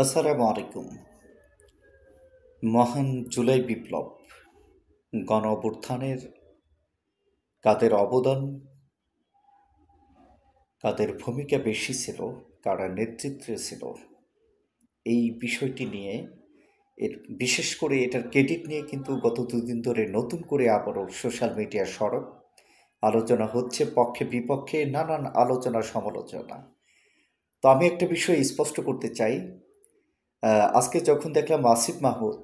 আসসালামু আলাইকুম। মহান জুলাই বিপ্লব, গণ অভ্যুত্থানের কাদের অবদান, কাদের ভূমিকা বেশি ছিল, কারা নেতৃত্বে ছিল, এই বিষয়টি নিয়ে বিশেষ করে এটার ক্রেডিট নিয়ে কিন্তু গত দুদিন ধরে নতুন করে আবারও সোশ্যাল মিডিয়া সরব আলোচনা হচ্ছে, পক্ষে বিপক্ষে নানান আলোচনা সমালোচনা। তো আমি একটা বিষয় স্পষ্ট করতে চাই। আজকে যখন দেখলাম আসিফ মাহমুদ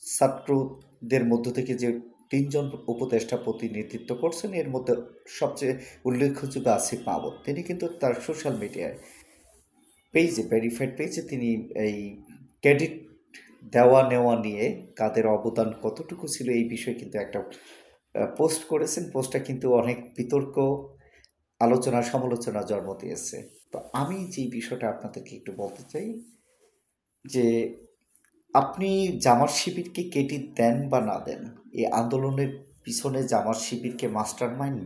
ছাত্রদের মধ্য থেকে যে তিনজন উপদেষ্টা প্রতিনিধিত্ব করছেন, এর মধ্যে সবচেয়ে উল্লেখযোগ্য আসিফ মাহমুদ। তিনি কিন্তু তার সোশ্যাল মিডিয়ায় পেজে, ভেরিফাইড পেজে তিনি এই ক্রেডিট দেওয়া নেওয়া নিয়ে কাদের অবদান কতটুকু ছিল এই বিষয়ে কিন্তু একটা পোস্ট করেছেন। পোস্টটা কিন্তু অনেক বিতর্ক, আলোচনা সমালোচনা জন্ম দিয়েছে। তো আমি যে বিষয়টা আপনাদেরকে একটু বলতে চাই যে আপনি জামাত শিবিরকে ক্রেডিট দেন বা না দেন, এই আন্দোলনের পিছনে জামাত শিবিরকে মাস্টার মাইন্ড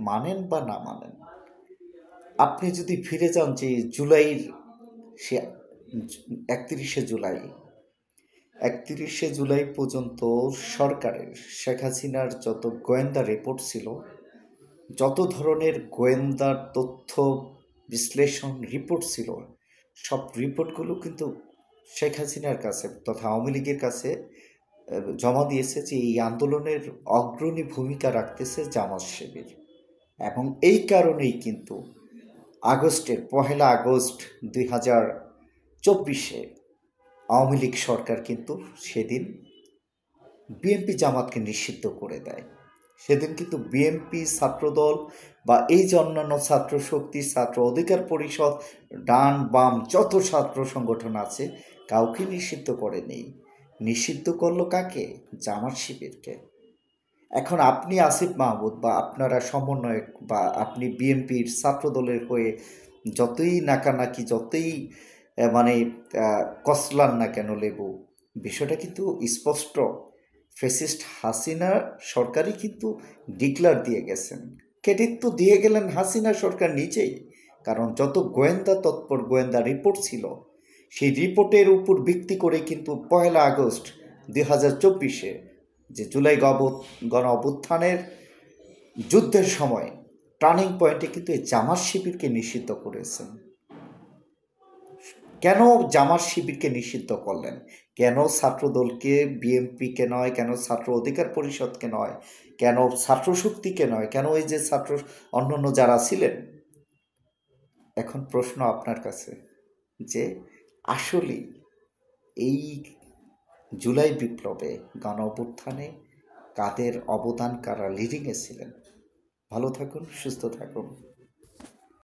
মানেন বা না মানেন, আপনি যদি ফিরে যান যে জুলাইয়ের সে 31শে জুলাই, 31শে জুলাই পর্যন্ত সরকারের শেখ হাসিনার যত গোয়েন্দা রিপোর্ট ছিল, যত ধরনের গোয়েন্দা তথ্য বিশ্লেষণ রিপোর্ট ছিল, সব রিপোর্টগুলো কিন্তু শেখ হাসিনার কাছে তথা আওয়ামী লীগের কাছে জমা দিয়েছে যে এই আন্দোলনের অগ্রণী ভূমিকা রাখতেছে জামাত শিবির। এবং এই কারণেই কিন্তু আগস্টের 1 আগস্ট 2024 আওয়ামী লীগ সরকার কিন্তু সেদিন বিএনপি জামাতকে নিষিদ্ধ করে দেয়। সেদিন কিন্তু বিএনপি, ছাত্রদল বা এই যে অন্যান্য ছাত্র শক্তি, ছাত্র অধিকার পরিষদ, ডান বাম যত ছাত্র সংগঠন আছে, কাউকে নিষিদ্ধ করেনি। নিষিদ্ধ করলো কাকে? জামাত শিবিরকে। এখন আপনি আসিফ মাহমুদ বা আপনারা সমন্বয়ক বা আপনি বিএনপির ছাত্রদলের হয়ে যতই নাকানাকি, যতই মানে কসলান না কেন লেবু, বিষয়টা কিন্তু স্পষ্ট। ফ্যাসিস্ট হাসিনা সরকারই কিন্তু ডিক্লার দিয়ে গেছেন। ক্রেডিট তো দিয়ে গেলেন হাসিনা সরকার নিজেই, কারণ যত গোয়েন্দা তৎপর গোয়েন্দা রিপোর্ট ছিল, সেই রিপোর্টের উপর ভিত্তি করে কিন্তু 1 আগস্ট 2024 যে জুলাই গণ অভ্যুত্থানের যুদ্ধের সময় টার্নিং পয়েন্টে কিন্তু এই জামাত শিবিরকে নিষিদ্ধ করেছেন। কেন জামাত শিবিরকে নিষিদ্ধ করলেন? কেন ছাত্রদলকে, বিএনপিকে নয়, কেন ছাত্র অধিকার পরিষদকে নয়, কেন ছাত্র শক্তিকে নয়, কেন এই যে ছাত্র অন্যান্য যারা ছিলেন? এখন প্রশ্ন আপনার কাছে যে আসলেই এই জুলাই বিপ্লবে, গণ অভ্যুত্থানে কাদের অবদান, কারা লিডিংয়ে ছিলেন? ভালো থাকুন, সুস্থ থাকুন।